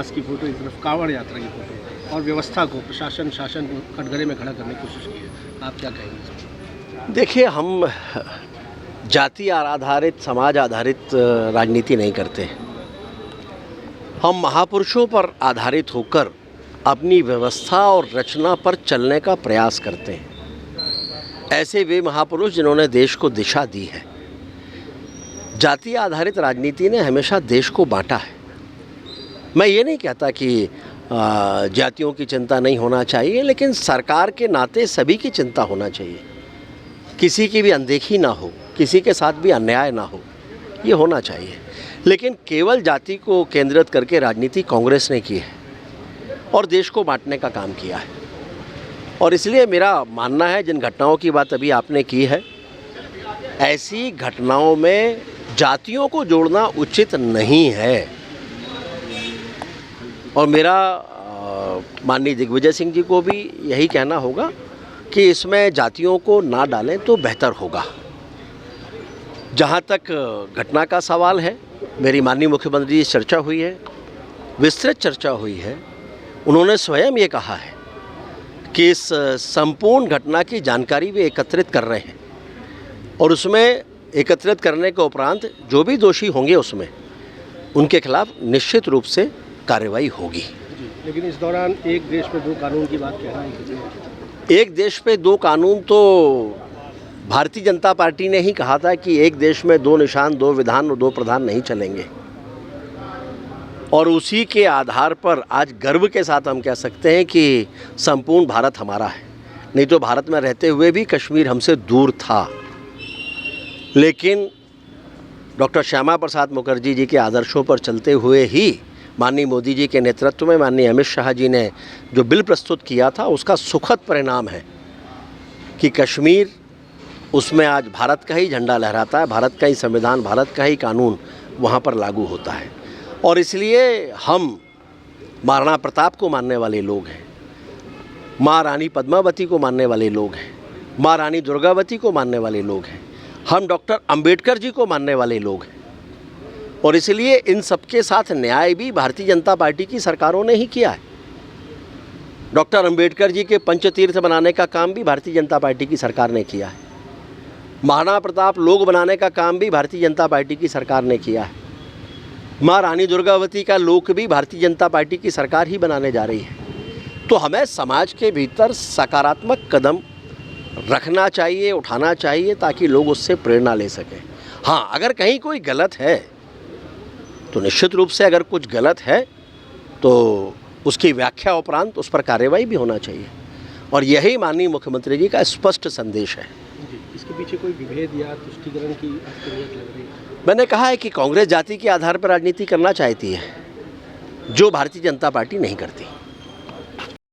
आज की फोटो, एक तरफ कांवड़ यात्रा की फोटो और व्यवस्था को प्रशासन शासन को कटघरे में खड़ा करने की कोशिश की है। आप क्या कहेंगे इसमें? देखिए, हम जाति आधारित समाज आधारित राजनीति नहीं करते। हम महापुरुषों पर आधारित होकर अपनी व्यवस्था और रचना पर चलने का प्रयास करते हैं। ऐसे वे महापुरुष जिन्होंने देश को दिशा दी है। जाति आधारित राजनीति ने हमेशा देश को बांटा है। मैं ये नहीं कहता कि जातियों की चिंता नहीं होना चाहिए, लेकिन सरकार के नाते सभी की चिंता होना चाहिए। किसी की भी अनदेखी ना हो, किसी के साथ भी अन्याय ना हो, ये होना चाहिए। लेकिन केवल जाति को केंद्रित करके राजनीति कांग्रेस ने की है और देश को बांटने का काम किया है। और इसलिए मेरा मानना है, जिन घटनाओं की बात अभी आपने की है, ऐसी घटनाओं में जातियों को जोड़ना उचित नहीं है। और मेरा माननीय दिग्विजय सिंह जी को भी यही कहना होगा कि इसमें जातियों को ना डालें तो बेहतर होगा। जहाँ तक घटना का सवाल है, मेरी माननीय मुख्यमंत्री जी से चर्चा हुई है, विस्तृत चर्चा हुई है। उन्होंने स्वयं ये कहा है कि इस संपूर्ण घटना की जानकारी वे एकत्रित कर रहे हैं और उसमें एकत्रित करने के उपरांत जो भी दोषी होंगे उसमें उनके खिलाफ निश्चित रूप से कार्रवाई होगी। लेकिन इस दौरान एक देश पे दो कानून की बात कह रहा है। एक देश पे दो कानून तो भारतीय जनता पार्टी ने ही कहा था कि एक देश में दो निशान, दो विधान और दो प्रधान नहीं चलेंगे। और उसी के आधार पर आज गर्व के साथ हम कह सकते हैं कि संपूर्ण भारत हमारा है। नहीं तो भारत में रहते हुए भी कश्मीर हमसे दूर था। लेकिन डॉक्टर श्यामा प्रसाद मुखर्जी जी के आदर्शों पर चलते हुए ही माननीय मोदी जी के नेतृत्व में माननीय अमित शाह जी ने जो बिल प्रस्तुत किया था, उसका सुखद परिणाम है कि कश्मीर, उसमें आज भारत का ही झंडा लहराता है, भारत का ही संविधान, भारत का ही कानून वहाँ पर लागू होता है। और इसलिए हम महाराणा प्रताप को मानने वाले लोग हैं, माँ रानी पद्मावती को मानने वाले लोग हैं, माँ रानी दुर्गावती को मानने वाले लोग हैं, हम डॉक्टर अंबेडकर जी को मानने वाले लोग हैं। और इसलिए इन सबके साथ न्याय भी भारतीय जनता पार्टी की सरकारों ने ही किया है। डॉक्टर अंबेडकर जी के पंचतीर्थ बनाने का काम भी भारतीय जनता पार्टी की सरकार ने किया है। महाराणा प्रताप लोक बनाने का काम भी भारतीय जनता पार्टी की सरकार ने किया है। माँ रानी दुर्गावती का लोक भी भारतीय जनता पार्टी की सरकार ही बनाने जा रही है। तो हमें समाज के भीतर सकारात्मक कदम रखना चाहिए, उठाना चाहिए, ताकि लोग उससे प्रेरणा ले सकें। हाँ, अगर कहीं कोई गलत है तो निश्चित रूप से, अगर कुछ गलत है तो उसकी व्याख्या उपरांत उस पर कार्रवाई भी होना चाहिए। और यही माननीय मुख्यमंत्री जी का स्पष्ट संदेश है। इसके पीछे कोई विभेद या तुष्टीकरण की आपको नीयत लग रही है? मैंने कहा है कि कांग्रेस जाति के आधार पर राजनीति करना चाहती है, जो भारतीय जनता पार्टी नहीं करती।